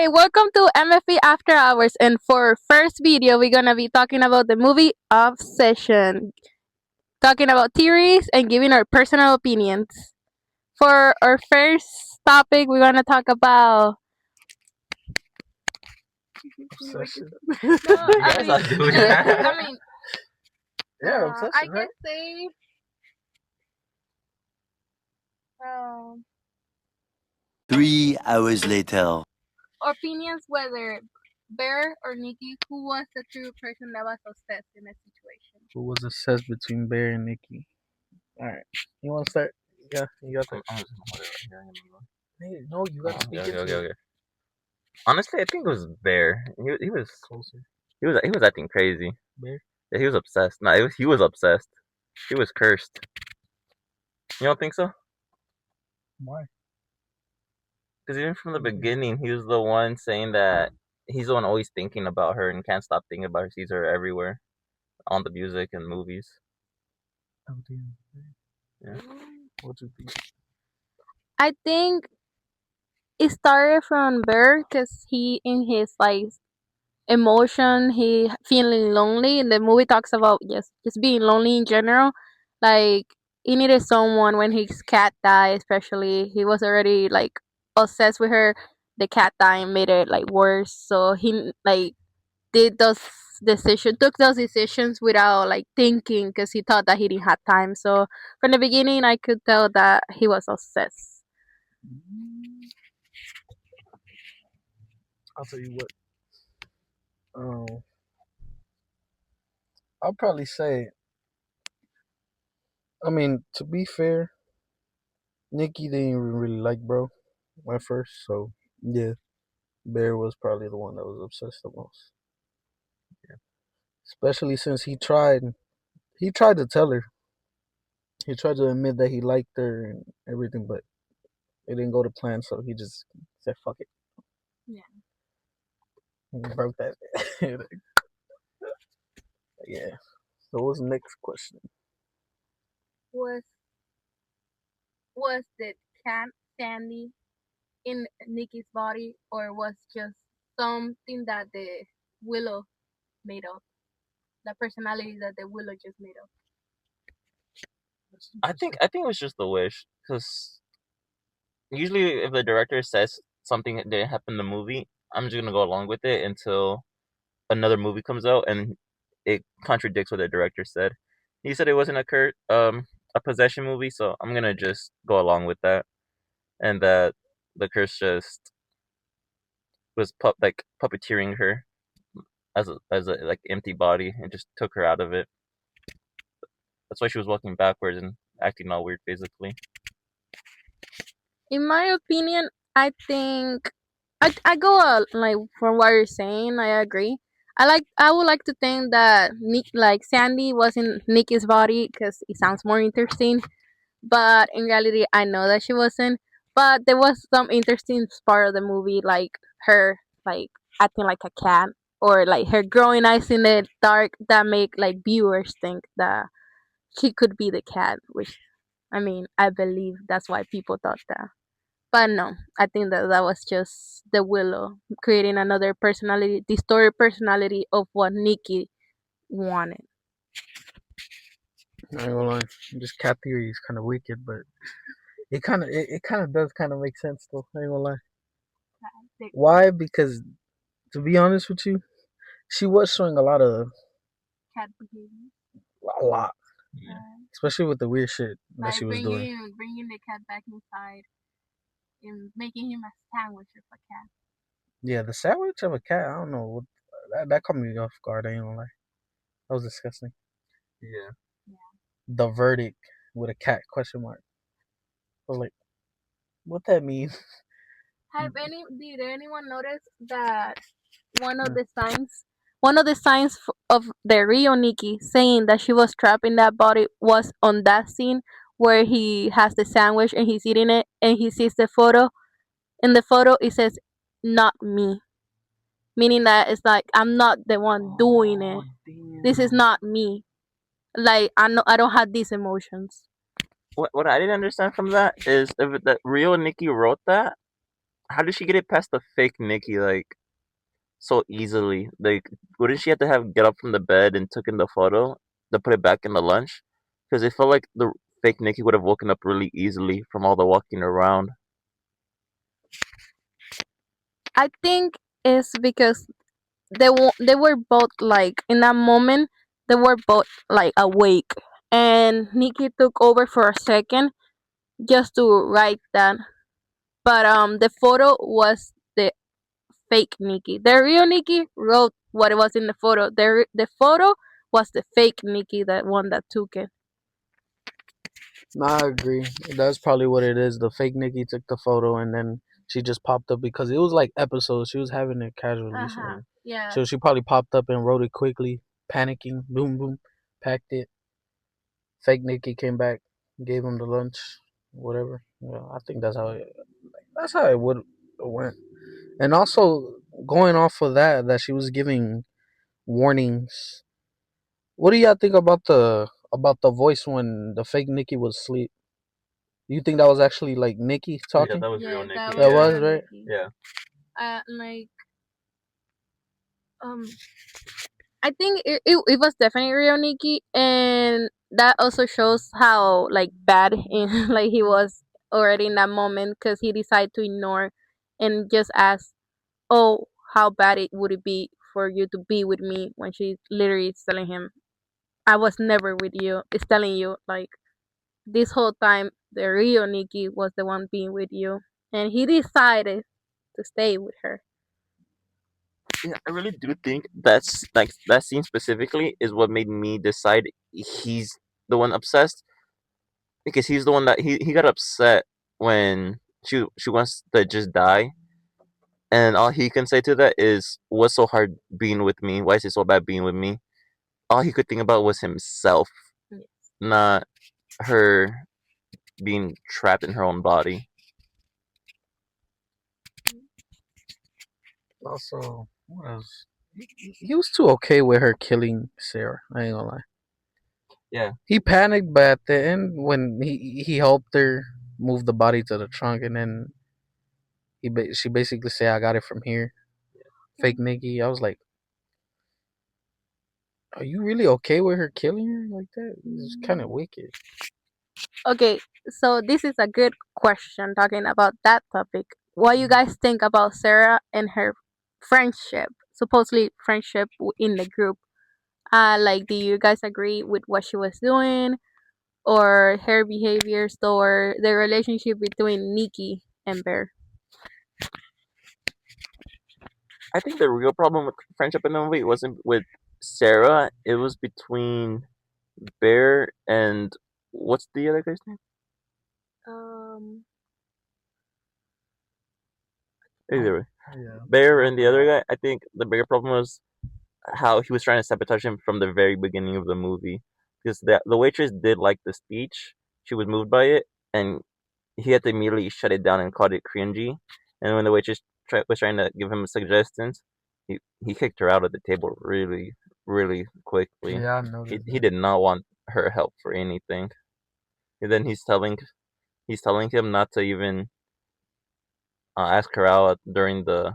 Hey, welcome to MFE After Hours. And for first video, we're gonna be talking about the movie Obsession, talking about theories and giving our personal opinions. For our first topic, we're gonna talk about. Obsession. No, You guys are doing that. I mean, Yeah, I obsession, right? can say um, 3 hours later. opinions whether Bear or Nikki, who was the true person that was obsessed in a situation. Who was obsessed between Bear and Nikki? All right, you want to start? Yeah, you got that. I'm just gonna hold it right here. Hey, no, you got to speak Okay, into okay, it. okay. Honestly, I think it was Bear. He was Closer. he was acting crazy. Bear. Yeah, he was obsessed. No, he was obsessed. He was cursed. You don't think so? Why? Because even from the beginning, he was the one saying that he's the one always thinking about her and can't stop thinking about her. Sees her everywhere on the music and movies. Oh, damn. Yeah. What you think? I think it started from Bear because he, in his like emotion, he feeling lonely. And the movie talks about just being lonely in general. Like he needed someone when his cat died, especially. He was already like obsessed with her. The cat dying made it like worse. So he like did those took those decisions without like thinking because he thought that he didn't have time. So from the beginning, I could tell that he was obsessed. I'll tell you what. Um, I'll probably say. I mean, to be fair, Nikki didn't even really like bro at first, so yeah, Bear was probably the one that was obsessed the most. Yeah. Especially since he tried to tell her. He tried to admit that he liked her and everything, but it didn't go to plan, so he just said fuck it. Yeah. And he broke that. Yeah. So what's the next question? Was the cat Sandy in Nikki's body, or was just something that the Willow made up? The personality that the Willow just made up. I think it was just the wish, because usually if the director says something that didn't happen in the movie, I'm just gonna go along with it until another movie comes out and it contradicts what the director said. He said it wasn't a possession movie, so I'm gonna just go along with that, and that the curse just was puppeteering her as a like empty body and just took her out of it. That's why she was walking backwards and acting all weird physically. In my opinion, I think I go like from what you're saying. I agree. I would like to think that like Sandy was in Nikki's body because it sounds more interesting. But in reality, I know that she wasn't. But there was some interesting part of the movie, like her like acting like a cat, or like her growing eyes in the dark that make like viewers think that she could be the cat. Which I mean, I believe that's why people thought that. But no, I think that that was just the Willow creating another personality, distorted personality of what Nikki wanted. I ain't gonna lie. This cat theory is kind of wicked, but it kind of does kind of make sense though. I ain't gonna lie. Why? Because to be honest with you, she was showing Cat behavior. a lot, Yeah. especially with the weird shit that Like she was doing. bringing the cat back inside and making him a sandwich of a cat. Yeah, the sandwich of a cat. I don't know. That caught me off guard. I ain't gonna lie. That was disgusting. Yeah. The verdict with a cat question mark. I was like, what that mean? Did anyone notice that one of the signs, one of the signs of the real Nikki saying that she was trapped in that body was on that scene where he has the sandwich and he's eating it and he sees the photo. In the photo, it says, "Not me," meaning that it's like I'm not the one doing it. This is not me. Like I don't have these emotions. What I didn't understand from that is if the real Nikki wrote that, how did she get it past the fake Nikki like so easily? Like, wouldn't she have to have get up from the bed and took in the photo to put it back in the lunch? Because it felt like the fake Nikki would have woken up really easily from all the walking around. I think it's because they were both like in that moment they were both like awake, and Nikki took over for a second just to write that. But the photo was the fake Nikki. The real Nikki wrote what it was in the photo. The photo was the fake Nikki, that one that took it. No, I agree. That's probably what it is. The fake Nikki took the photo and then she just popped up because it was like episodes. She was having it casually, Uh-huh. Yeah. so she probably popped up and wrote it quickly, panicking. Boom, boom, packed it. Fake Nikki came back, gave him the lunch, whatever. Yeah, I think that's how it would went. And also going off of that she was giving warnings. What do y'all think about the voice when the fake Nikki was asleep? You think that was actually like Nikki Yeah, talking? that was real Yeah, that Nikki. was That Yeah, was real right. Nikki. yeah. Like um I think it was definitely real Nikki, and that also shows how like bad in like he was already in that moment because he decided to ignore and just ask, "Oh, how bad it would it be for you to be with me?" When she literally is telling him, "I was never with you." It's telling you like this whole time the real Nikki was the one being with you, and he decided to stay with her. Yeah, I really do think that's like that scene specifically is what made me decide he's the one obsessed because he's the one that he got upset when she wants to just die, and all he can say to that is, "What's so hard being with me? Why is it so bad being with me?" All he could think about was himself, not her being trapped in her own body. Also, what else? He was too okay with her killing Sarah. I ain't gonna lie. Yeah, He panicked, but at the end, when he helped her move the body to the trunk, and then she basically said, "I got it from here." Fake Nikki. I was like, "Are you really okay with her killing her like that? It's kind of wicked." Okay, so this is a good question talking about that topic. What you guys think about Sarah and her friendship, supposedly friendship in the group? Like, do you guys agree with what she was doing, or her behaviors, or the relationship between Nikki and Bear? I think the real problem with friendship in the movie wasn't with Sarah. It was between Bear and what's the other guy's name? Um, Either way, Yeah. Bear and the other guy. I think the bigger problem was how he was trying to sabotage him from the very beginning of the movie. Because the waitress did like the speech, she was moved by it, and he had to immediately shut it down and called it cringy. And when the waitress was trying to give him suggestions, he kicked her out of the table really, really quickly. Yeah, I He noticed he that. did not want her help for anything. And then he's telling him not to even ask her out during the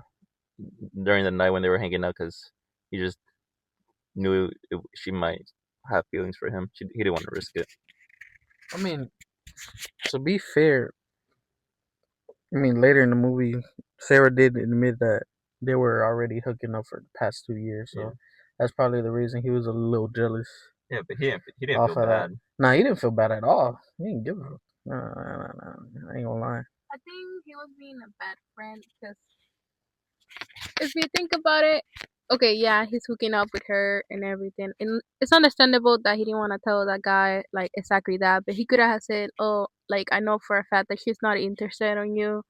night when they were hanging out because he just knew she might have feelings for him. He didn't want to risk it. I mean, to be fair, later in the movie, Sarah did admit that they were already hooking up for the past 2 years, Yeah, so that's probably the reason he was a little jealous yeah, but he didn't off feel of that. bad. Nah, he didn't feel bad at all. He didn't give a fuck. Nah, I ain't gonna lie. I think he was being a bad friend because if you think about it, okay, yeah, he's hooking up with her and everything, and it's understandable that he didn't want to tell that guy like exactly that, but he could have said, "Oh, like I know for a fact that she's not interested on you.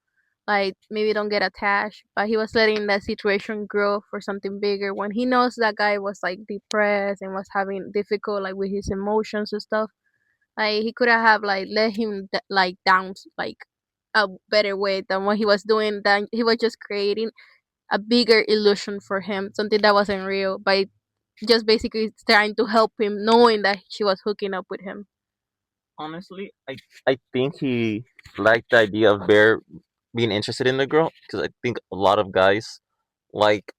Like maybe don't get attached." But he was letting that situation grow for something bigger when he knows that guy was like depressed and was having difficult like with his emotions and stuff. Like he could have like let him like down like a better way than what he was doing. Then he was just creating a bigger illusion for him, something that wasn't real, by just basically trying to help him, knowing that she was hooking up with him. Honestly, I think he liked the idea of Bear being interested in the girl, because I think a lot of guys like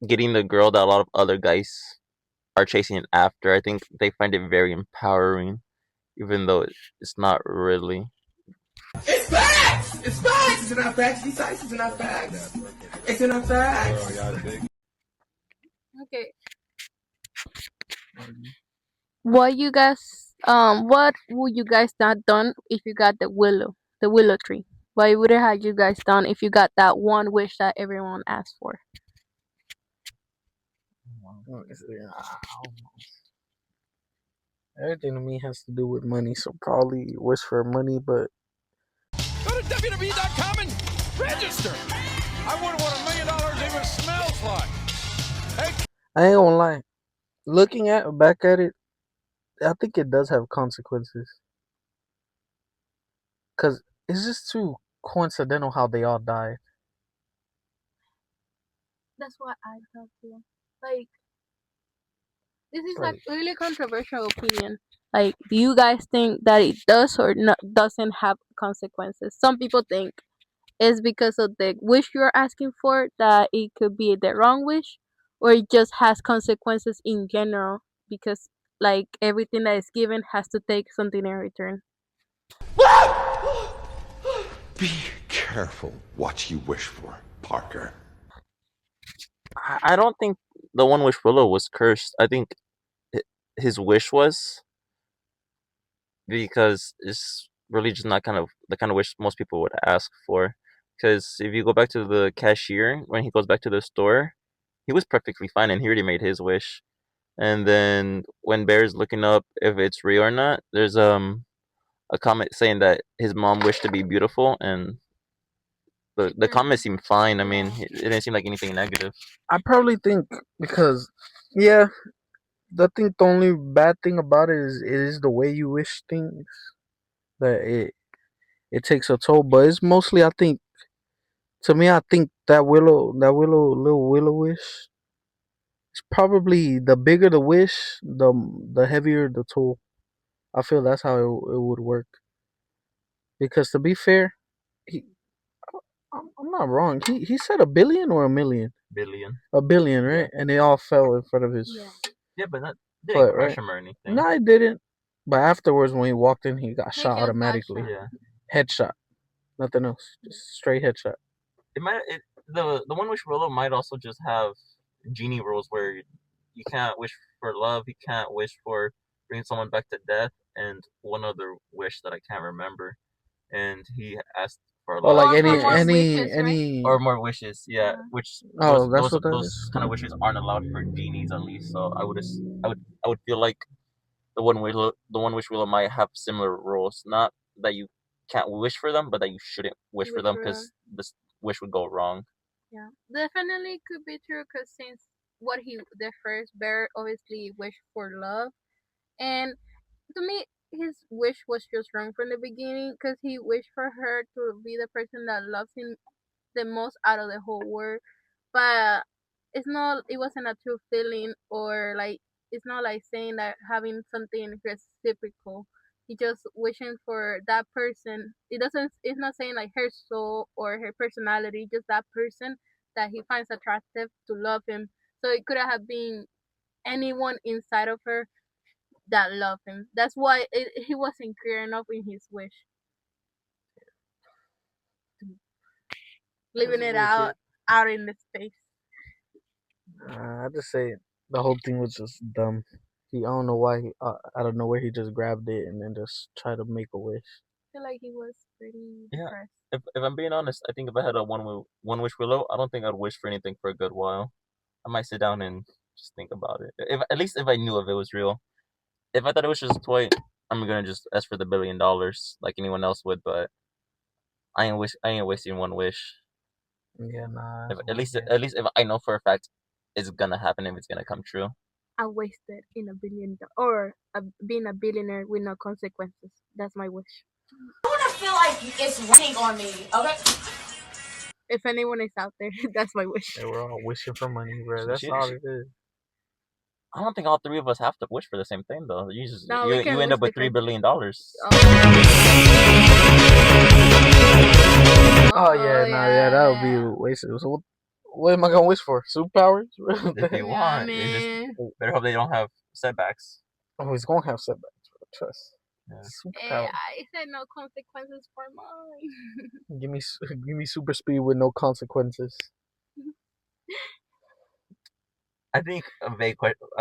getting the girl that a lot of other guys are chasing after. I think they find it very empowering, even though it's not really. It's facts! It's facts! It's not facts. These sites is not facts. It's not facts. Okay. What would you guys not done if you got the willow tree? What would have you guys done if you got that one wish that everyone asked for? Everything to me has to do with money, so probably wish for money, but Go to WWE.com and register. I wonder what $1 million even smells like. Hey. I ain't gonna lie. Looking back at it, I think it does have consequences. Cause it's just too coincidental how they all died. That's what I thought too. Like, this is Right. like really controversial opinion. Like, do you guys think that it does or doesn't have consequences? Some people think it's because of the wish you're asking for that it could be the wrong wish, or it just has consequences in general because like everything that is given has to take something in return. Be careful what you wish for, Parker. I don't think the One Wish Willow was cursed. I think his wish was, because it's really just not the kind of wish most people would ask for. Because if you go back to the cashier when he goes back to the store, he was perfectly fine and he already made his wish. And then when Bear's looking up if it's real or not, there's a comment saying that his mom wished to be beautiful, and the comment seemed fine. I mean, it didn't seem like anything negative. I probably think because, yeah, I think the only bad thing about it is the way you wish things. That it takes a toll, but it's mostly, I think, to me, I think that little willow wish. It's probably the bigger the wish, the heavier the toll. I feel that's how it would work. Because to be fair, he, I'm not wrong. He said $1 billion or $1 million. Billion. $1 billion, right? And they all fell in front of his. Yeah, but that didn't crush him or anything. No, it didn't. But afterwards, when he walked in, he got shot got automatically. Yeah. Headshot. Nothing else. Just straight headshot. The One Wish Willow might also just have genie rules where you can't wish for love, you can't wish for bringing someone back to death, and one other wish that I can't remember. And he asked for love. Or like wishes, any or more wishes, yeah. Which those kind of wishes aren't allowed for genies at least. So I would feel like the One Wish Willow might have similar rules. Not that you can't wish for them, but that you shouldn't wish for them because this wish would go wrong. Yeah, definitely could be true because since the first bear obviously wished for love, and to me his wish was just wrong from the beginning because he wished for her to be the person that loves him the most out of the whole world, but it wasn't a true feeling, or like it's not like saying that having something reciprocal. He just wishing for that person. It's not saying like her soul or her personality, just that person that he finds attractive to love him. So it could have been anyone inside of her that loved him. That's why he wasn't clear enough in his wish, leaving it out in the space. I just say the whole thing was just dumb. I don't know why out of nowhere he just grabbed it and then just tried to make a wish. I feel like he was pretty Yeah. depressed. If I'm being honest, I think if I had a one wish willow, I don't think I'd wish for anything for a good while. I might sit down and just think about it. At least if I knew if it was real. If I thought it was just a toy, I'm gonna just ask for the $1 billion like anyone else would. But I ain't wasting one wish. Yeah, nah. At least if I know for a fact it's gonna happen, if it's gonna come true. I wasted in $1 billion or being a billionaire with no consequences. That's my wish. I want to feel like it's raining on me, okay? If anyone is out there, that's my wish. Yeah, we're all wishing for money, bro. That's all it is. I don't think all three of us have to wish for the same thing, though. You you end up with $3 billion. Oh. Oh yeah, no, yeah, that would be yeah. wasted. So what am I gonna wish for? Superpowers? If you Yeah, want, you just man. better hope they don't have setbacks. Oh, he's gonna have setbacks. Trust. Yeah. Hey, Superpower. I said no consequences for mine. Give me super speed with no consequences. I think a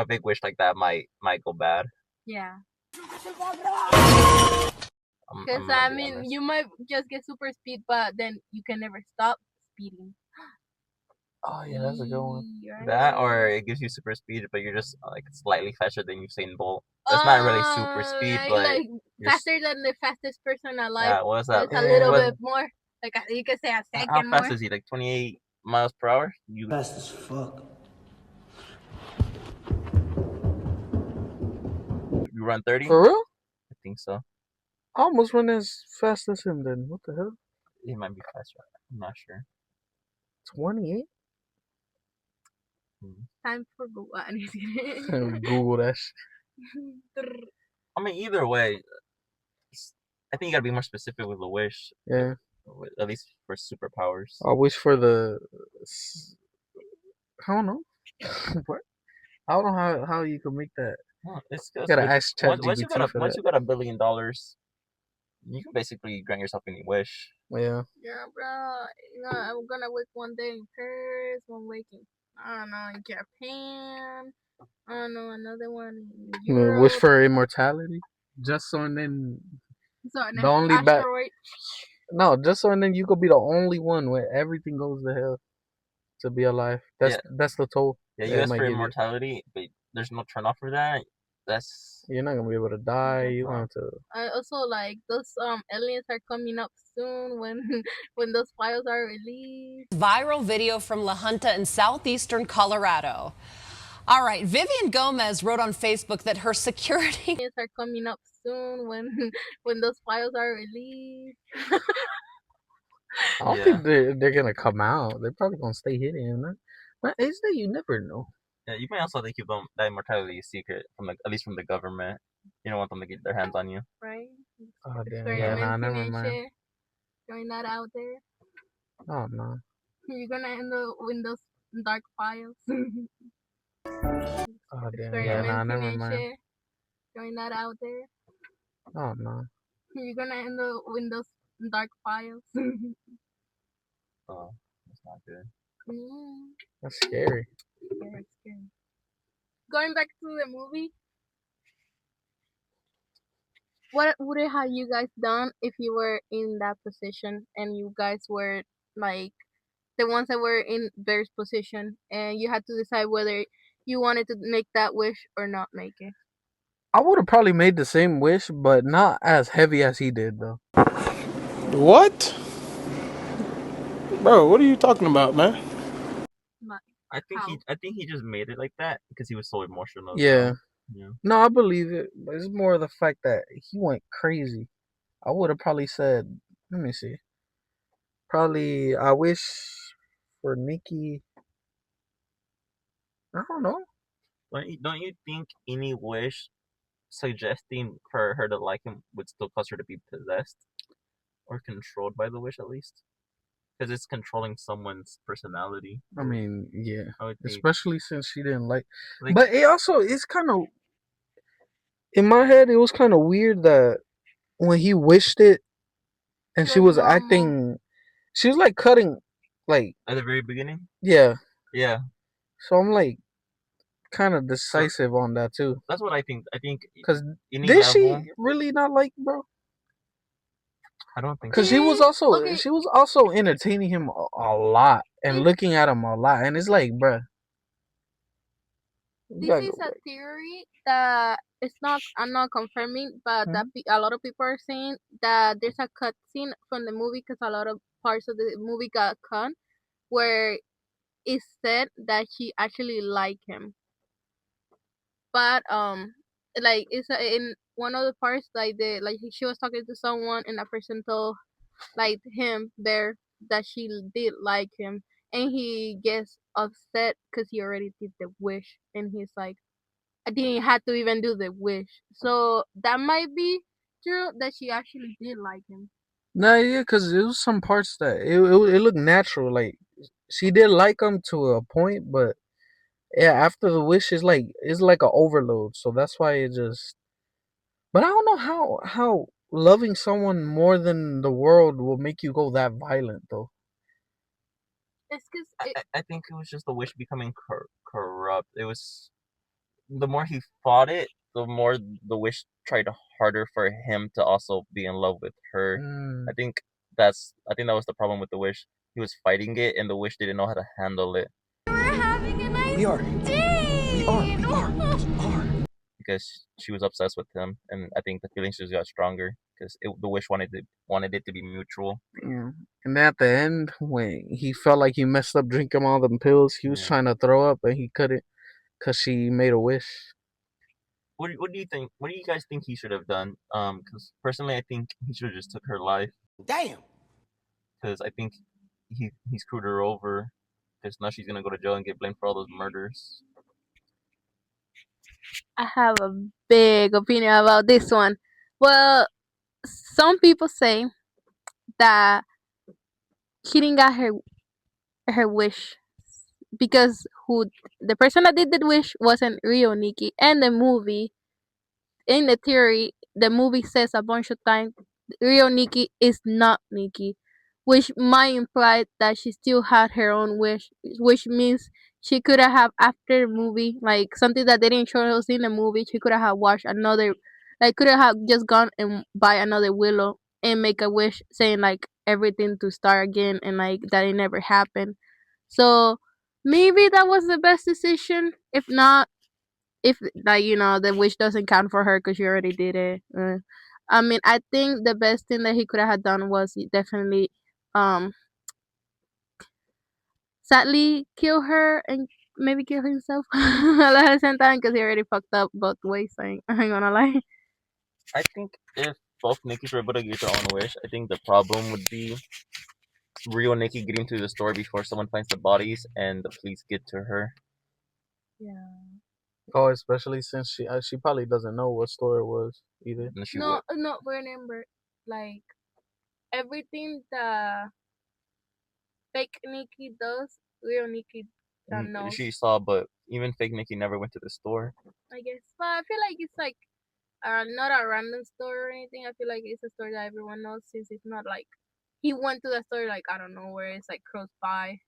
big wish like that might go bad. Yeah. I'm Because, gonna I be mean, honest. you might just get super speed, but then you can never stop speeding. Oh yeah, that's a good one. That or it gives you super speed, but you're just like slightly faster than Usain Bolt. That's not really super speed, but like you're faster than the fastest person alive. yeah. What's So that? it's a little Yeah. bit more. Like you could say a How second fast more. is he? Like 28 miles per hour? Fast as fuck. You run 30? For real? I think so. I almost run as fast as him then. What the hell? He might be faster. I'm not sure. 28? Time for Google. Google that shit. I mean, either way, I think you gotta be more specific with the wish. Yeah. At least for superpowers. I wish for the I don't know. What? I don't know how you can make that. Well, it's You just gotta ask once ChatGPT you got a for once that. you got $1 billion, you can basically grant yourself any wish. Yeah. Yeah, bro. You know, I'm gonna work one day in Paris, one week in, I don't know, in Japan. I don't know, another one in You mean, wish Europe. for immortality? Just so and then So an the only bad asteroid. no, just so and then you could be the only one where everything goes to hell to be alive. That's the toll. Yeah, that it US might for give you. immortality, but there's no turn off for that. That's You're not gonna be able to die. You No. want to. I also like those aliens are coming up soon when when those files are released. Viral video from La Junta in southeastern Colorado. All right, Vivian Gomez wrote on Facebook that her security Aliens are coming up soon when when those files are released. I don't Yeah. think they're gonna come out. They're probably gonna stay hidden. Man. But is that you never know. Yeah, you may also have to keep that immortality a secret from at least from the government. You don't want them to get their hands on you. Right? Oh damn. Yeah, nah, Experimenting never and mind. shit. Throwing that out there. Oh no. You're gonna end up with those dark files. Oh damn. Yeah, nah, never and mind. shit. Throwing that out there. Oh no. You're gonna end up with those dark files. Oh, that's not good. That's scary. Yeah, it's scary. Going back to the movie, what would it have you guys done if you were in that position and you guys were like the ones that were in Bear's position and you had to decide whether you wanted to make that wish or not make it? I would have probably made the same wish, but not as heavy as he did though. What? Bro, what are you talking about, man? I think he just made it like that because he was so emotional. Yeah. Yeah. No, I believe it, but it's more the fact that he went crazy. I would have probably said, let me see. Probably, I wish for Nikki. I don't know. Don't you think any wish suggesting for her to like him would still cause her to be possessed or controlled by the wish at least? Because it's controlling someone's personality. I mean, yeah. I would think. Especially since she didn't like. Like- But it also, it's kind of. In my head, it was kind of weird that when he wished it and she was normal. acting. She was like cutting. Like. At the very beginning? Yeah. Yeah. So I'm like. Kind of decisive on that too. That's what I think. I think. Because any did she level- really not like bro? I don't think Because so. she was also Okay. she was also entertaining him a lot and looking at him a lot, and it's like, bruh. you This gotta is go a back. theory that it's not. I'm not confirming, but that a lot of people are saying that there's a cut scene from the movie because a lot of parts of the movie got cut where it said that she actually liked him, but like it's in one of the parts like she was talking to someone and that person told like him there that she did like him and he gets upset because he already did the wish and he's like I didn't have to even do the wish. So that might be true that she actually did like him. Nah, yeah, cause it was some parts that it looked natural. Like she did like him to a point, but yeah, after the wish is like it's like a overload. So that's why it just. But I don't know how loving someone more than the world will make you go that violent though. It's because I think it was just the wish becoming corrupt. It was the more he fought it, the more the wish tried harder for him to also be in love with her. Mm. I think that was the problem with the wish. He was fighting it, and the wish didn't know how to handle it. We're having a nice day. We are. Because she was obsessed with him, and I think the feelings just got stronger because the wish wanted it to be mutual. Yeah. And then at the end, when he felt like he messed up drinking all them pills, he was trying to throw up and he couldn't because she made a wish. What do you think? What do you guys think he should have done? Because personally, I think he should have just took her life. Damn. Because I think he screwed her over. Because now she's gonna go to jail and get blamed for all those murders. I have a big opinion about this one. Well, some people say that she didn't got her wish because the person that did the wish wasn't Rio Nikki, and the movie, in the theory, the movie says a bunch of times Rio Nikki is not Nikki, which might imply that she still had her own wish, which means she could have after the movie, like something that they didn't show us in the movie, she could have watched another, like could have just gone and buy another willow and make a wish saying like everything to start again and like that it never happened. So maybe that was the best decision. If not, if like the wish doesn't count for her because she already did it. I mean, I think the best thing that he could have done was definitely, um, sadly kill her and maybe kill himself at the same time because he already fucked up both ways. I ain't gonna lie. I think if both Nikki's were able to get their own wish, I think the problem would be Rio and Nikki getting to the store before someone finds the bodies and the police get to her. Yeah. Oh, especially since she probably doesn't know what store it was either. And she No, no. Remember, like everything the fake Nikki does, real Nikki knows. she saw, but even fake Nikki never went to the store. I guess, but I feel like it's like not a random store or anything. I feel like it's a store that everyone knows since it's not like he went to the store like I don't know where it's like close by.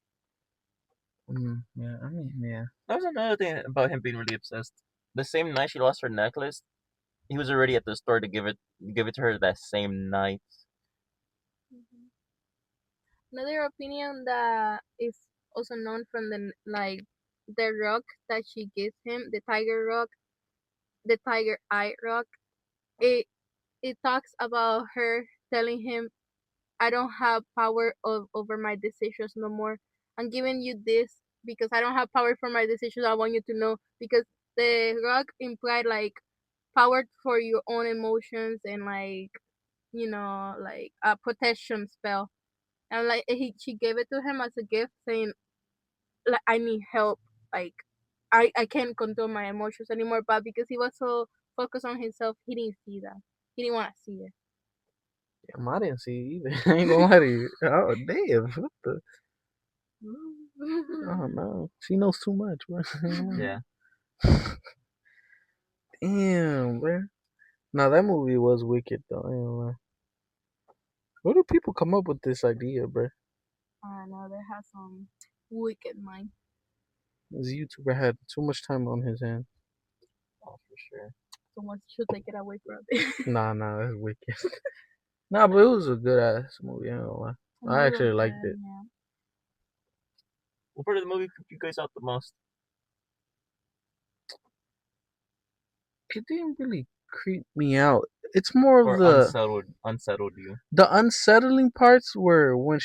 Yeah, I mean, yeah. That was another thing about him being really obsessed. The same night she lost her necklace, he was already at the store to give it to her that same night. Another opinion that is also known from the rock that she gives him, the tiger rock, the tiger eye rock. It talks about her telling him, "I don't have power over my decisions no more. I'm giving you this because I don't have power for my decisions. I want you to know because the rock implied like power for your own emotions and like like a protection spell." And like she gave it to him as a gift, saying like I need help, like I can't control my emotions anymore. But because he was so focused on himself, he didn't see that. He didn't want to see it. Damn, I didn't see it either. I ain't gonna lie to you. Oh damn, what the? Oh no, she knows too much, bro. Yeah. Damn, bro. Now that movie was wicked though. I ain't gonna lie. Where do people come up with this idea, bro? I don't know. They have some wicked mind. This YouTuber had too much time on his hands. Oh, for sure. Someone should take it away from it. Nah, that's wicked. Nah, but it was a good ass movie. I ain't gonna lie. I actually liked it. Yeah. What part of the movie creeped you guys out the most? It didn't really creep me out. It's more Or of the unsettled you? the unsettling parts were when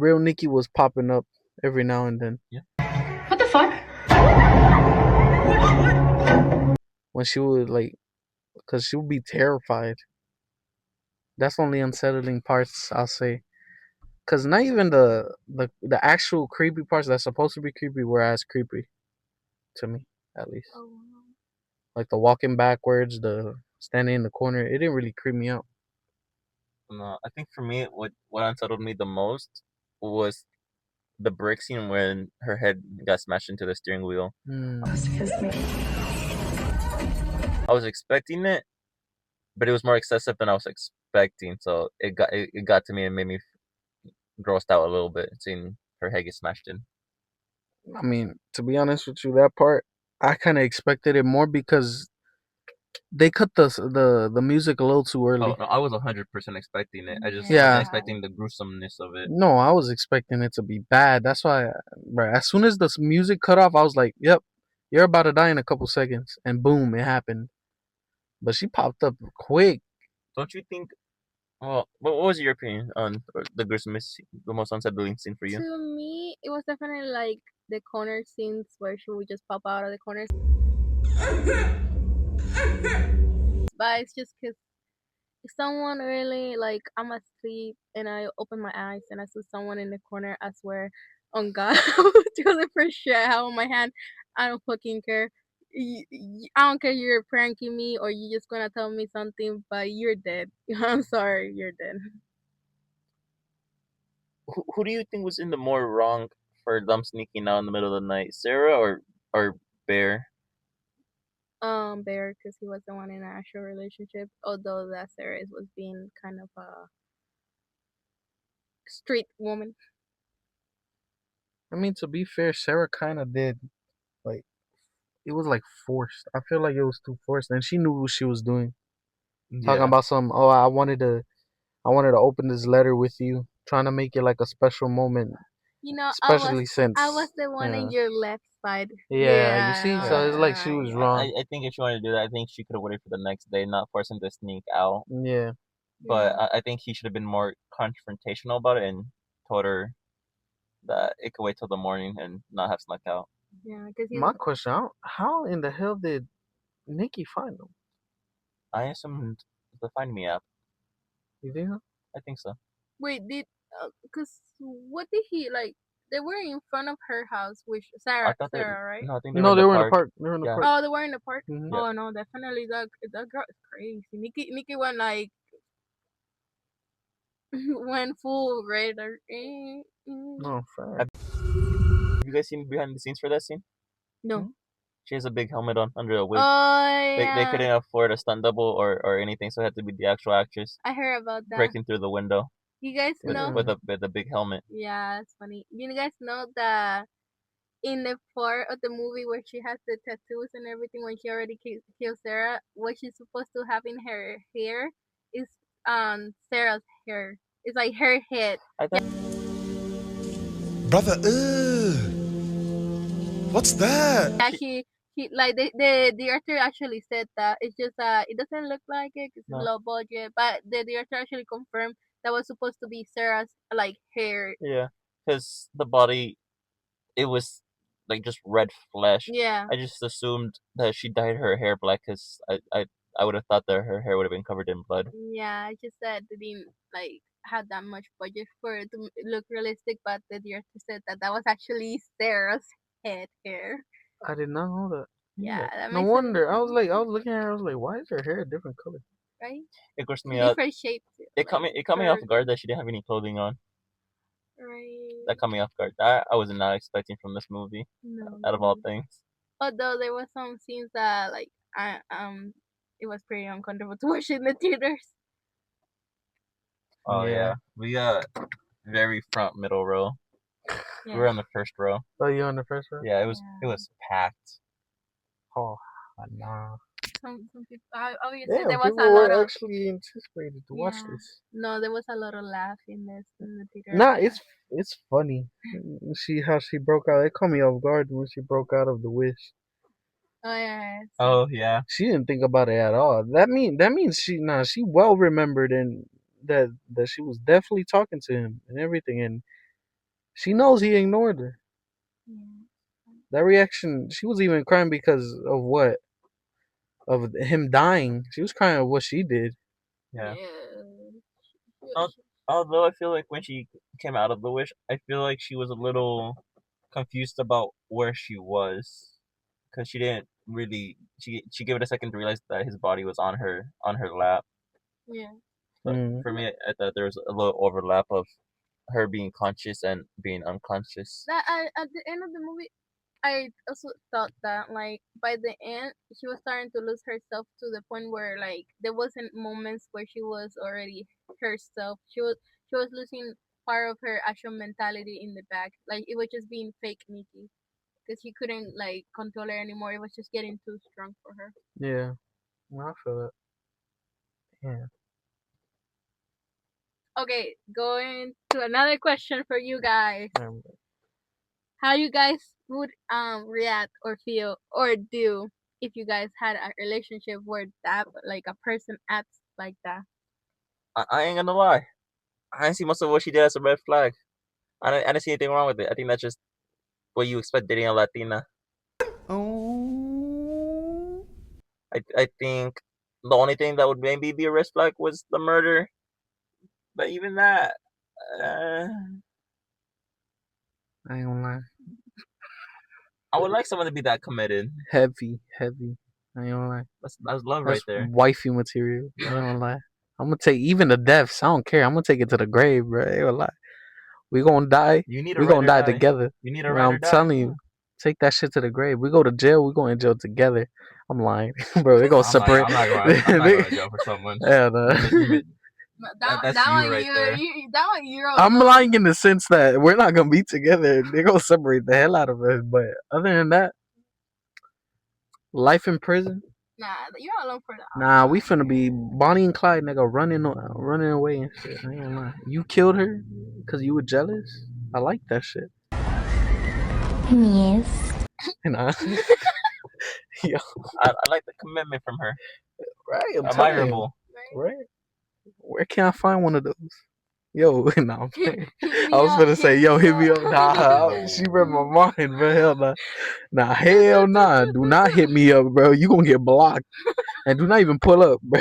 real Nikki was popping up every now and then. Yeah. What the fuck? When she would like, cause she would be terrified. That's only unsettling parts I'll say. Cause not even the actual creepy parts that's supposed to be creepy were as creepy, to me at least. Oh, Like the walking backwards, the standing in the corner, it didn't really creep me out. No, I think for me, what unsettled me the most was the brick scene when her head got smashed into the steering wheel. I was expecting it, but it was more excessive than I was expecting. So it got to me and made me grossed out a little bit seeing her head get smashed in. I mean, to be honest with you, that part I kind of expected it more because they cut the music a little too early. Oh no, I was 100% expecting it. I just Yeah. wasn't expecting the gruesomeness of it. No, I was expecting it to be bad. That's why, right, as soon as the music cut off, I was like, "Yep, you're about to die in a couple seconds," and boom, it happened. But she popped up quick. Don't you think? Well, what was your opinion on the gruesomest, the most unsettling scene for you? To me, it was definitely like the corner scenes where she would just pop out of the corners. But it's just because if someone really, like, I'm asleep and I open my eyes and I see someone in the corner, I swear on God, I would do the first shit I have on my hand. I don't fucking care. I don't care you're pranking me or you just gonna tell me something, but you're dead. I'm sorry, you're dead. Who do you think was in the more wrong for them sneaking out in the middle of the night, Sarah or Bear? Bear, because he was the one in an actual relationship, although that Sarah was being kind of a street woman. I mean, to be fair, Sarah kind of did, like, it was like forced. I feel like it was too forced, and she knew what she was doing. Talking about some, oh, I wanted to open this letter with you, trying to make it like a special moment, You know, especially since I was the one in your left side. yeah, you see, so it's like she was wrong. I think if she wanted to do that, I think she could have waited for the next day, not force him to sneak out. Yeah, But I think he should have been more confrontational about it and told her that it could wait till the morning and not have snuck out. Yeah, because my question: how in the hell did Nikki find them? I assumed the Find Me app. You think so? I think so. Wait, because what did he like? They were in front of her house, which Sarah, right? No, I think They were in the park. They were in the Yeah. park. Oh, they were in the park. Mhm. Oh no, definitely that girl is crazy. Nikki went like went full radar. No, fair. Have you guys seen behind the scenes for that scene? No. She has a big helmet on under a wig. Oh They yeah. couldn't afford a stunt double or anything, so it had to be the actual actress I heard about that. breaking through the window You guys know? with a big helmet. Yeah, it's funny. You guys know that in the part of the movie where she has the tattoos and everything when she already killed Sarah, what she's supposed to have in her hair is Sarah's hair. It's like her head. I thought Brother, what's that? Yeah, she like the director actually said that it's just it doesn't look like it 'cause No. it's low budget, but the director actually confirmed that was supposed to be Sarah's like hair. yeah, because the body, it was like just red flesh. Yeah. I just assumed that she dyed her hair black because I would have thought that her hair would have been covered in blood. Yeah, I just said they didn't like had that much budget for it to look realistic, but the director said that that was actually Sarah's head hair. I did not know that. Yeah, that No makes wonder. I was looking at her. I was like, why is her hair a different color? right? It grossed me out. Different shapes. It caught me off guard that she didn't have any clothing on. Right. That caught me off guard. That I was not expecting from this movie. No. Out of all things. Although there was some scenes that like it was pretty uncomfortable to watch in the theaters. Oh yeah. We got very front middle row. Yeah. We were on the first row. Oh, you on the first row? Yeah, it was packed. Oh, nah. Some people obviously Yeah, there was people a lot were of actually anticipated to watch this. No, there was a lot of laugh in the theater. Nah, it's funny. How she broke out. It caught me off guard when she broke out of the wish. Oh yeah. Oh yeah. She didn't think about it at all. That means she well remembered and that she was definitely talking to him and everything, and she knows he ignored her. Yeah. That reaction, she was even crying because of what? Of him dying. She was crying of what she did. Yeah. Although I feel like when she came out of the wish, I feel like she was a little confused about where she was, because she didn't really. She gave it a second to realize that his body was on her lap. Yeah. But Mm. for me, I thought there was a little overlap of her being conscious and being unconscious. That at the end of the movie, I also thought that like by the end she was starting to lose herself to the point where like there wasn't moments where she was already herself. She was losing part of her actual mentality in the back. Like it was just being fake Nikki because she couldn't like control her anymore. It was just getting too strong for her. Yeah. I feel it. Yeah. Okay, going to another question for you guys. Um, How you guys would react or feel or do if you guys had a relationship where that like a person acts like that? I ain't gonna lie. I didn't see most of what she did as a red flag. I didn't see anything wrong with it. I think that's just what you expect dating a Latina. Oh. I think the only thing that would maybe be a red flag was the murder. But even that, I ain't gonna lie. I would like someone to be that committed. Heavy. I ain't gonna lie. That's love That's right there. wifey material. I ain't gonna lie. I'm gonna take even the deaths. I don't care. I'm gonna take it to the grave, bro. I ain't gonna lie. We gonna die. You need a We ride gonna or die die. together. You need a Bro, ride or I'm die. telling you, take that shit to the grave. We go to jail. We go in jail together. I'm lying, bro. They gonna separate. I'm not going to jail for someone. Yeah, no. That's that you one right there. that one you're I'm lying in the sense that we're not gonna be together. They're gonna separate the hell out of us. But other than that, life in prison. Nah, you're alone for that. Nah, we finna be Bonnie and Clyde, nigga, running away and shit. I ain't gonna lie. You killed her because you were jealous. I like that shit. Yes. Nah. Yo, I like the commitment from her. right? I'm telling you. Admirable. Right? Where can I find one of those? Yo, nah, I'm playing. Hit me I was up, gonna say, yo, hit me up. up. Nah, she read my mind, bro. Hell nah. Nah, hell nah. Do not hit me up, bro. You gonna get blocked. And do not even pull up, bro.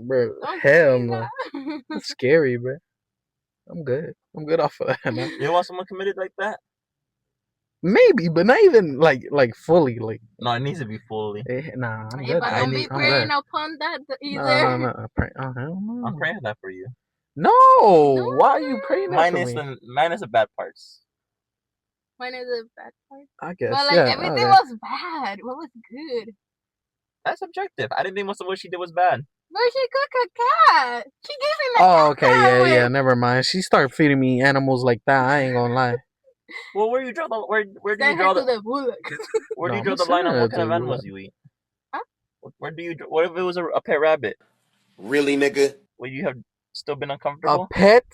Bro, hell no. That's scary, bro. I'm good. I'm good off of that. Nah. You want someone committed like that? Maybe, but not even like fully. Like, No, it needs to be fully. nah, I'm Hey, good. but don't be I'm praying good. upon that either. No. Hell no. I'm praying for that for you. No, why are you praying that for me? Minus the bad parts. Mine is a bad part. I guess, But like yeah. everything Okay. was bad. What was good? That's subjective. I didn't think most of what she did was bad. But she cooked a cat. She gave me the Oh, okay, cat yeah, sandwich. never mind. She started feeding me animals like that. I ain't gonna lie. Well, where do you draw the where do you Send draw her to the the bullock. where do No, you draw I'm the line on saying what kind to of animals what? you eat? Huh? What if it was a pet rabbit? Really, nigga? Would you have still been A uncomfortable? pet?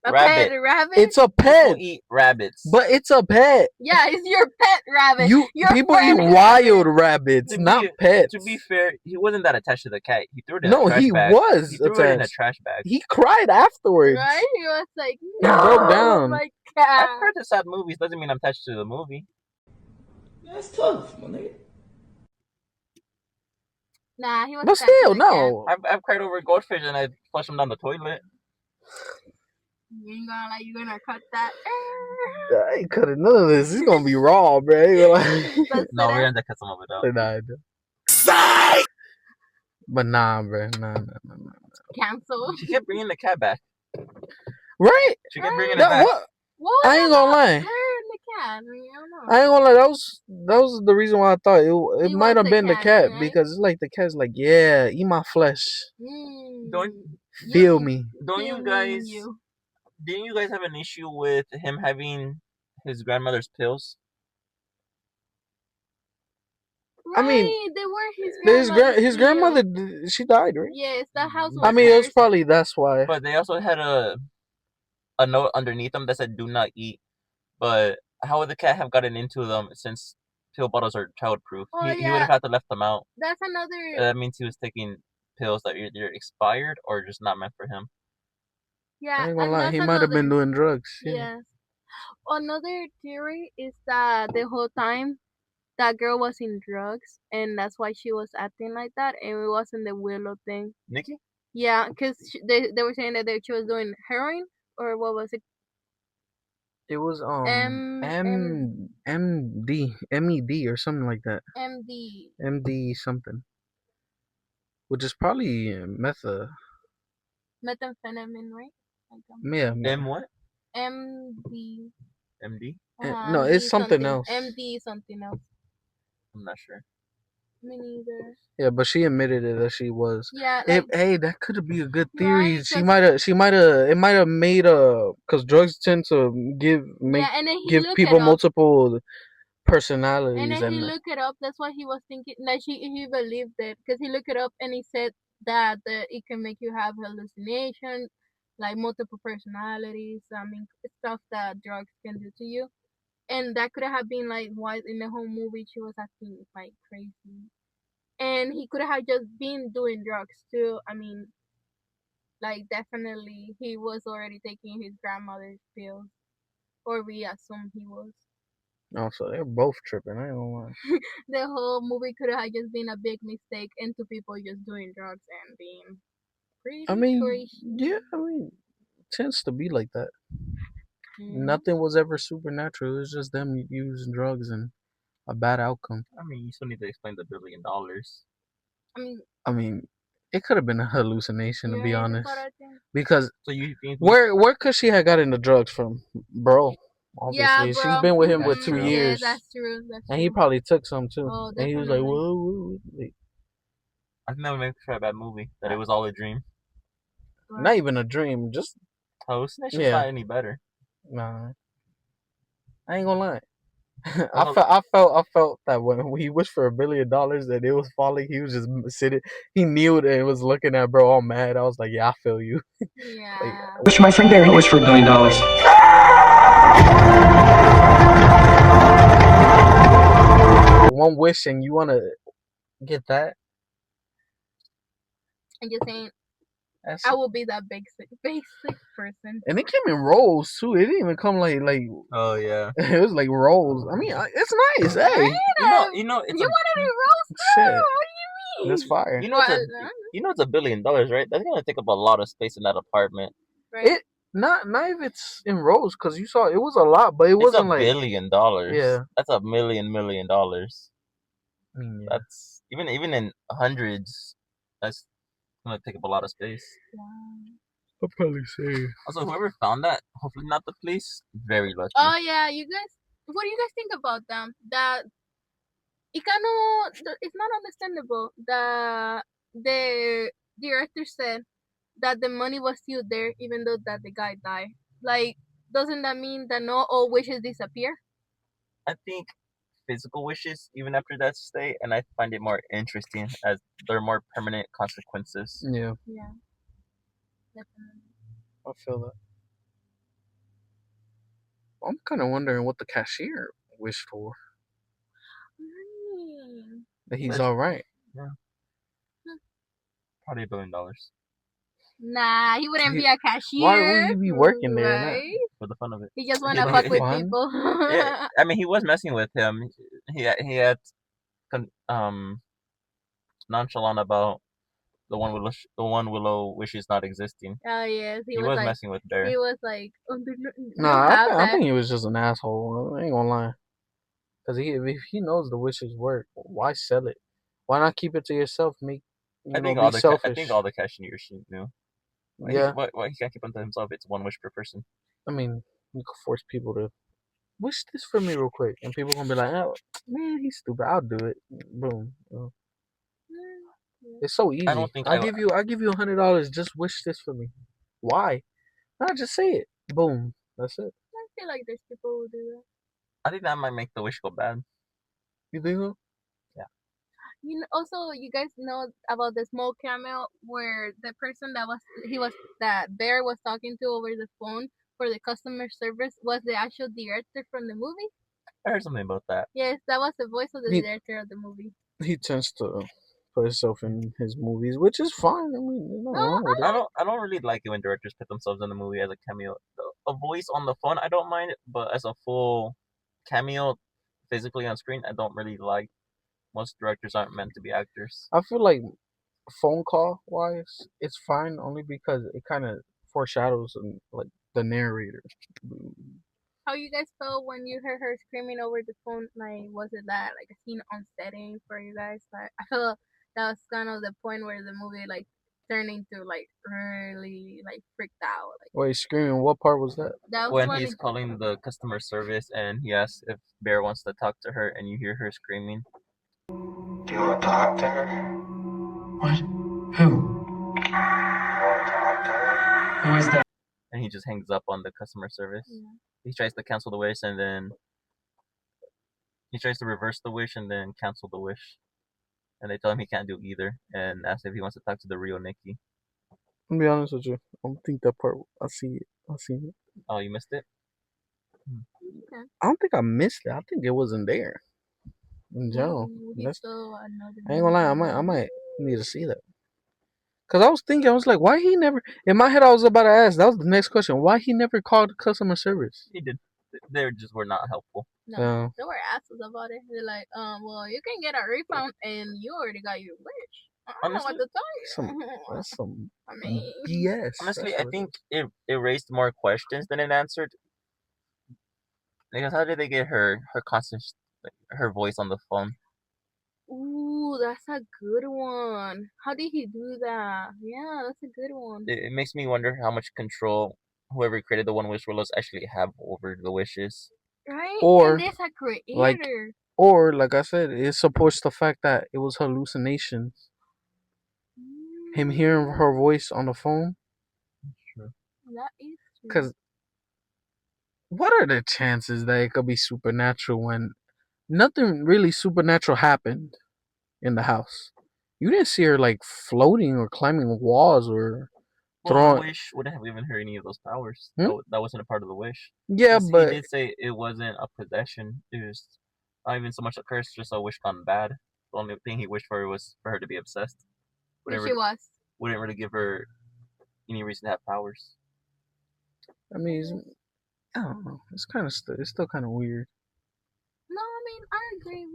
A Rabbit. pet rabbit? It's a People pet, eat rabbits. but it's a pet. Yeah, it's your pet rabbit. Your People eat friend wild rabbit. rabbits, not pets. To be fair, he wasn't that attached to the cat. He threw it in No, a trash he bag. was He threw it in a attached. trash bag. He cried afterwards. Right? He was like, He no, broke down. my I've cat. heard the sad movies. Doesn't mean I'm attached to the movie. That's tough, my nigga. Nah, he was But attached to still, the cat. no. I've cried over a goldfish and I flushed him down the toilet. You ain't gonna like, you gonna cut that. I ain't cutting none of this. It's gonna be raw, bro. I ain't gonna lie. But No, we're gonna cut some of it out. Nah, but nah, bro. Nah. cancel. She kept bringing the cat back. Right? She kept bringing it That, back. what? What I ain't gonna lie. her and the cat? I mean, I don't know. I ain't gonna lie. That was the reason why I thought it It might was have the been the cat, cat right? because it's like the cat's like, yeah, eat my flesh, Don't feel me. don't you guys? Didn't you guys have an issue with him having his grandmother's pills? I mean, they were his grandmother, she died, right? Yes, the house was I mean, it was hers. probably that's why. But they also had a note underneath them that said "Do not eat." But how would the cat have gotten into them since pill bottles are childproof? Oh, He would have had to left them out. That's another. That means he was taking pills that either expired or just not meant for him. Yeah, I ain't gonna and lie, that's he might have been another- doing drugs. Yeah. Yes. Another theory is that the whole time that girl was in drugs, and that's why she was acting like that, and it wasn't the Willow thing. Nikki? Yeah, because they were saying that she was doing heroin, or what was it? It was MED MED or something like that. MD. MD something. Which is probably methamphetamine, right? Like, Yeah. M what? MD. MD? No, it's something else. MD something else. I'm not sure. Me neither. Yeah, but she admitted it that she was. Yeah, If like hey, that could be a good theory. right, She might have. It might have made because drugs tend to make yeah, and then he give looked people it up. multiple And personalities then he and looked it up. That's why he was thinking. Like he believed it because he looked it up and he said that it can make you have hallucinations, like multiple personalities. I mean, stuff that drugs can do to you. And that could have been like why in the whole movie she was acting like crazy. And he could have just been doing drugs too. I mean, like definitely he was already taking his grandmother's pills, or we assume he was. also they're both tripping. I ain't gonna lie. The whole movie could have just been a big mistake and two people just doing drugs and being pretty I mean, crazy. yeah, I mean, it tends to be like that. Mhm. Nothing was ever supernatural. It was just them using drugs and a bad outcome. I mean, you still need to explain the $1 billion. I mean, It could have been a hallucination to be right, honest. that's what I think. Because So you think where could she have gotten the drugs from, bro? Yeah, Obviously, bro. she's been with him for That's 2 true. years, Yeah, that's true. That's and he true. probably took some too. Oh, And he was like, definitely. "Whoa, wait." I think that would make for a bad movie. That it was all a dream. Not even a dream, just Hallucination's yeah. not any better. Nah, I ain't gonna lie. Well, I felt that when he wished for $1 billion and it was falling, he was just sitting. He kneeled and was looking at bro all mad. I was like, yeah, I feel you. Yeah. Wish my friend there. I wish for $1 billion. One wish and you wanna get that? I'm just saying, That's I will be that basic person. and it came in rolls too. It didn't even come like oh yeah. it was like rolls. I mean, it's nice. Hey, Right? You know, it's You a, wanted to roast too? shit, What do you mean? that's fire. you know, it's a $1 billion, right? That's gonna take up a lot of space in that apartment. Right? It not if it's in rolls because you saw it was a lot, but it It's wasn't $1 like billion. yeah. That's $1 million. I mean, yeah. That's even in hundreds. That's gonna take up a lot of space. I'll probably say. Also, whoever found that, hopefully not the police, very lucky. Oh yeah, you guys. What do you guys think about them? That it's not understandable that the director said that the money was still there even though that the guy died. Like, doesn't that mean that not all wishes disappear? I think physical wishes, even after that, stay, and I find it more interesting as there are more permanent consequences. Yeah, Yeah, definitely. I feel that. I'm kind of wondering what the cashier wished for. That he's all right. Probably $1 billion Nah, he wouldn't be a cashier. Why would he be working there? Right? for the fun of it. He just wanna He- fuck he- with fun? people. Yeah, I mean, he was messing with him. He had nonchalant about the one Willow wishes not existing. Oh yes, He was like messing with Bear. he was like, oh, you Nah, have I that. think he was just an asshole. I ain't gonna lie. Cause if he knows the wishes work, why sell it? Why not keep it to yourself? Make I think be selfish. I think all the cashiers knew. Yeah, Why he can't keep them to himself? It's one wish per person. I mean, you could force people to wish this for me real quick, and people gonna be like, "Oh, man, he's stupid. I'll do it." Boom. It's so easy. I don't think I give you $100. Just wish this for me. Why? Not just say it. Boom. That's it. I feel like there's people who do that. I think that might make the wish go bad. You think so? You know, also, you guys know about the small cameo where the person that Bear was talking to over the phone for the customer service was the actual director from the movie. I heard something about that. Yes, that was the voice of the director of the movie. He tends to put himself in his movies, which is fine. I mean, there's nothing wrong with it. I don't really like it when directors put themselves in the movie as a cameo. A voice on the phone, I don't mind it, but as a full cameo physically on screen, I don't really like. Most directors aren't meant to be actors. I feel like phone call wise, it's fine only because it kind of foreshadows like the narrator. How you guys felt when you heard her screaming over the phone? Like, was it that like a scene unsettling for you guys? Like, I feel that was kind of the point where the movie like turned into like really like freaked out. Like Wait, screaming. What part was that? that was When when he's calling the customer service and he asks if Bear wants to talk to her, and you hear her screaming. Do you want to talk to her? What? Who? Who is that? And he just hangs up on the customer service. Yeah. He tries to cancel the wish, and then he tries to reverse the wish and then cancel the wish. And they tell him he can't do either, and ask if he wants to talk to the real Nikki. I'll be honest with you. I don't think that part. I see it. I see it. Oh, you missed it? Okay. I don't think I missed it. I think it wasn't there. In general, We that's. saw another I ain't gonna lie. I might need to see that. Cause I was thinking, I was like, why he never? In my head, I was about to ask. That was the next question. Why he never called customer service? He did. They just were not helpful. No, they were assholes about it. They're like, well, you can get a refund, and you already got your wish. I don't know what Honestly, to tell you. That's some I mean, BS. Honestly, That's I what it think it raised more questions than it answered. Because how did they get her constant her voice on the phone? ooh, that's a good one. How did he do that? Yeah, that's a good one. It makes me wonder how much control whoever created the One Wish Willows actually have over the wishes. Right? Or, And there's a creator. like- Or, like I said, it supports the fact that it was hallucinations. Him hearing her voice on the phone. That is true. Because what are the chances that it could be supernatural when nothing really supernatural happened in the house? You didn't see her like floating or climbing walls or Well, throwing. the wish wouldn't have given her any of those powers. Hmm? That wasn't a part of the wish. Yeah, He but did say it wasn't a possession. It was not even so much a curse, just a wish gone bad. The only thing he wished for was for her to be obsessed. Which she was. Wouldn't really give her any reason to have powers. I mean, I don't know. It's kind of it's still kind of weird. No, I mean, I agree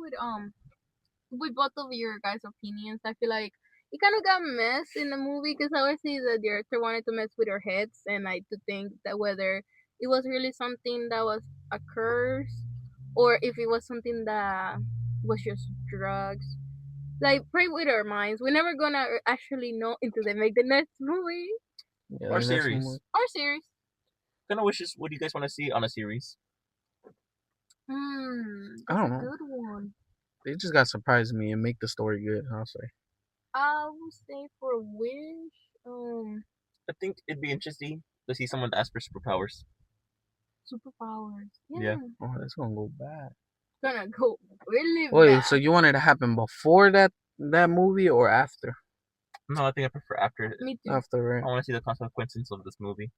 with both of your guys' opinions. I feel like it kind of got messed in the movie because obviously the director wanted to mess with our heads, and I do think that whether it was really something that was a curse or if it was something that was just drugs. Like, play with our minds. We're never gonna actually know until they make the next movie Yeah, Or the next series. one- or series. What kind of wishes would you guys want to see on a series? I That's don't a know. good one. They just got surprise me and make the story good. I'll say. I would say for Wish, I think it'd be interesting to see someone ask for superpowers. superpowers. Yeah. Oh, that's gonna go bad. Gonna go really Wait, bad. so you want it to happen before that movie or after? No, I think I prefer after. Me too. After, I right? want to see the consequences of this movie.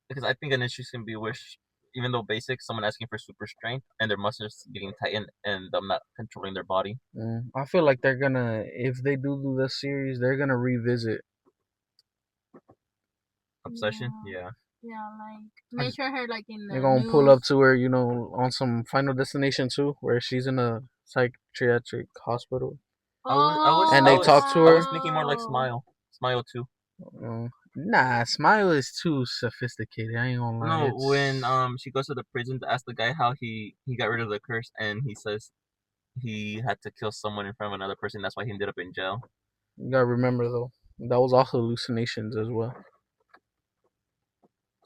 Because I think an interesting be wish, even though basic, someone asking for super strength and their muscles getting tightened and them not controlling their body. I feel like they're gonna, if they do this series, they're gonna revisit. Obsession? Yeah. Yeah, like mention her like in the They're gonna news. pull up to her, on some Final Destination 2, where she's in a psychiatric hospital. And they talk to I her. was thinking more like Smile. Smile 2. Nah, Smile is too sophisticated. I ain't gonna lie. No, It's- when she goes to the prison to ask the guy how he got rid of the curse, and he says he had to kill someone in front of another person. That's why he ended up in jail. You gotta remember though, that was also hallucinations as well.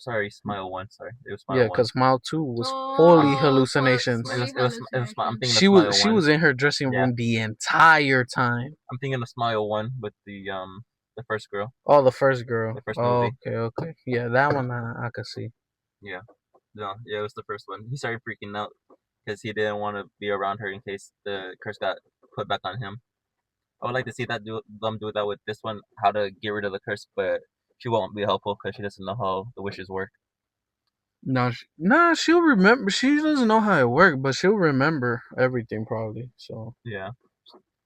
Sorry, Smile 1. Sorry, it was Smile Yeah, 1. because Smile 2 was Oh, fully so hallucinations. it's I'm thinking She of Smile was 1. in her dressing room the entire time. I'm thinking of Smile 1 with the first girl. Oh, the first girl. The first Oh, movie. okay. Yeah, that one I could see. Yeah. No, yeah, it was the first one. He started freaking out because he didn't want to be around her in case the curse got put back on him. I would like to see them do that with this one, how to get rid of the curse, but she won't be helpful because she doesn't know how the wishes work. No, she'll remember. She doesn't know how it works, but she'll remember everything probably. So Yeah.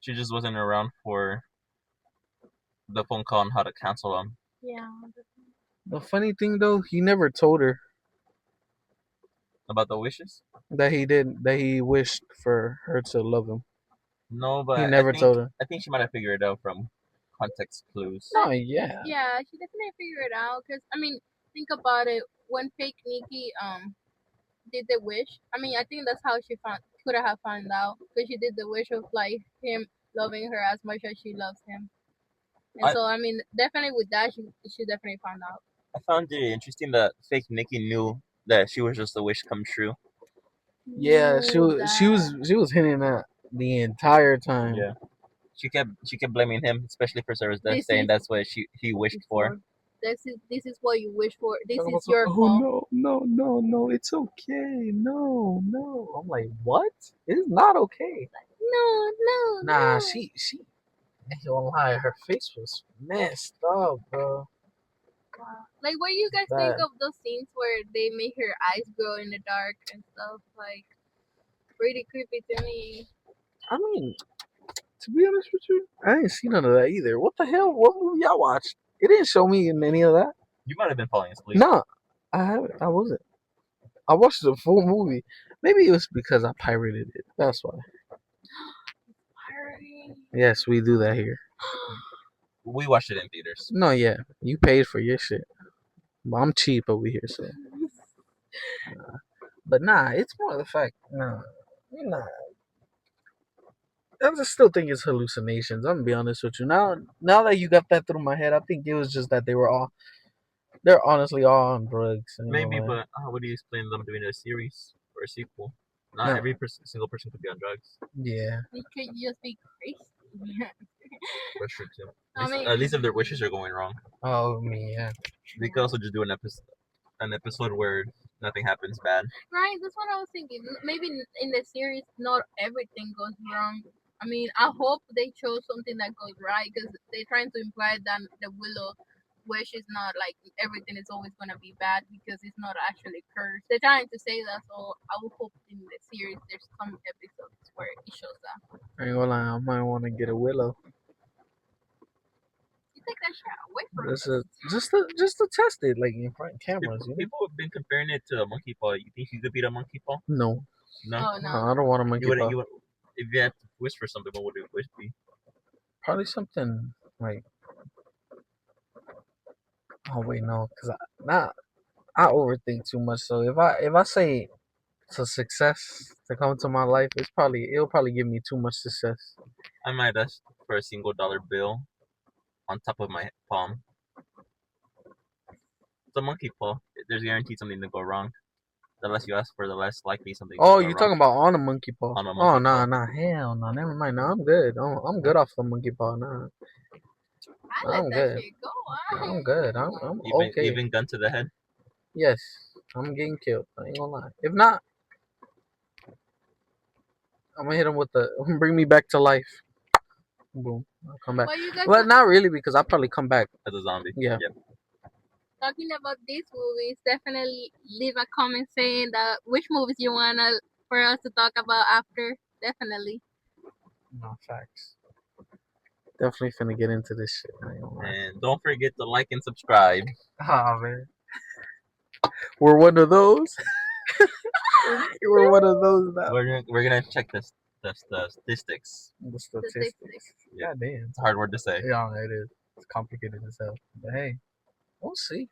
She just wasn't around for the phone call on how to cancel them. Yeah. the funny thing though, he never told her About the wishes? that he wished for her to love him. No, but He never told her. I think she might have figured it out from context clues. Oh yeah. Yeah, she definitely figured it out. Cause I mean, think about it. When fake Nikki did the wish, I mean, I think that's how she could have found out. Cause she did the wish of like him loving her as much as she loves him. And I- so I mean, definitely with that, she definitely found out. I found it interesting that fake Nikki knew that she was just a wish come true. Yeah, she Ooh, was hinting at the entire time. Yeah. She kept blaming him, especially for Sarah's death, This saying is- that's what he wished for. This is what you wish for. This Talking is about your fault. no, it's okay. No. I'm like, what? It's not okay. No. Nah, she I ain't gonna lie, her face was messed up, bro. Like, what do you guys think That- of those scenes where they make her eyes glow in the dark and stuff? Like, pretty creepy to me. I mean, to be honest with you, I didn't see none of that either. What the hell? What movie y'all watched? It didn't show me in any of that. You might have been falling asleep. No, I haven't. I wasn't. I watched the full movie. Maybe it was because I pirated it. That's why. Pirating. Yes, we do that here. We watched it in theaters. No, yeah, you paid for your shit. Well, I'm cheap over here, so. But nah, it's more the fact. Nah. I just still think it's hallucinations. I'm gonna be honest with you. Now that you got that through my head, I think it was just that they're honestly all on drugs. Maybe, but how would you explain them doing a series or a sequel? Not No. every single person could be on drugs. Yeah. It could just be crazy. That's true too. I mean- At least if their wishes are going wrong, Oh, me, yeah. they could also just do an episode where nothing happens bad. Right, that's what I was thinking. Maybe in the series, not everything goes wrong. I mean, I hope they chose something that goes right, because they're trying to imply that the Willow wish is not like everything is always gonna be bad, because it's not actually cursed. They're trying to say that, so I would hope in the series there's some episodes where it shows that. I ain't gonna lie, I might want to get a Willow. You take that shit away from Just us. just to test it, like in front of cameras. People, people have been comparing it to a monkey paw. You think you could beat a monkey paw? No, No. Oh no, no. I don't want a monkey You wouldn't. paw. You would, if you had to wish for something, what would your wish be? Probably something like. Oh wait, no, cause I overthink too much. So if I say to success to come to my life, it'll probably give me too much success. I might ask for a $1 bill on top of my palm. It's a monkey paw. There's guaranteed something to go wrong. The less you ask for, the less likely something. Oh, will go you're wrong. talking about on a monkey paw? On a Oh, monkey nah, paw. hell no, never mind. No, I'm good. I'm good off the monkey paw. Nah, I let I'm that good. shit go. I'm good. I'm okay. Even gun to the head. Yes, I'm getting killed. I ain't gonna lie. If not, I'm gonna hit him with the bring me back to life. Boom. I'll come back. Well, you guys But not really, because I'll probably come back. As a zombie. Yeah. Yep. talking about these movies, definitely leave a comment saying that which movies you wanna for us to talk about after. Definitely. No facts. Definitely finna get into this shit. I ain't gonna lie. And don't forget to like and subscribe. Ah, man. We're one of those. We're one of those now. We're gonna check the statistics. The Statistics. statistics. Yeah, damn. It's a hard word to say. Yeah, it is. It's complicated as hell. But hey, we'll see.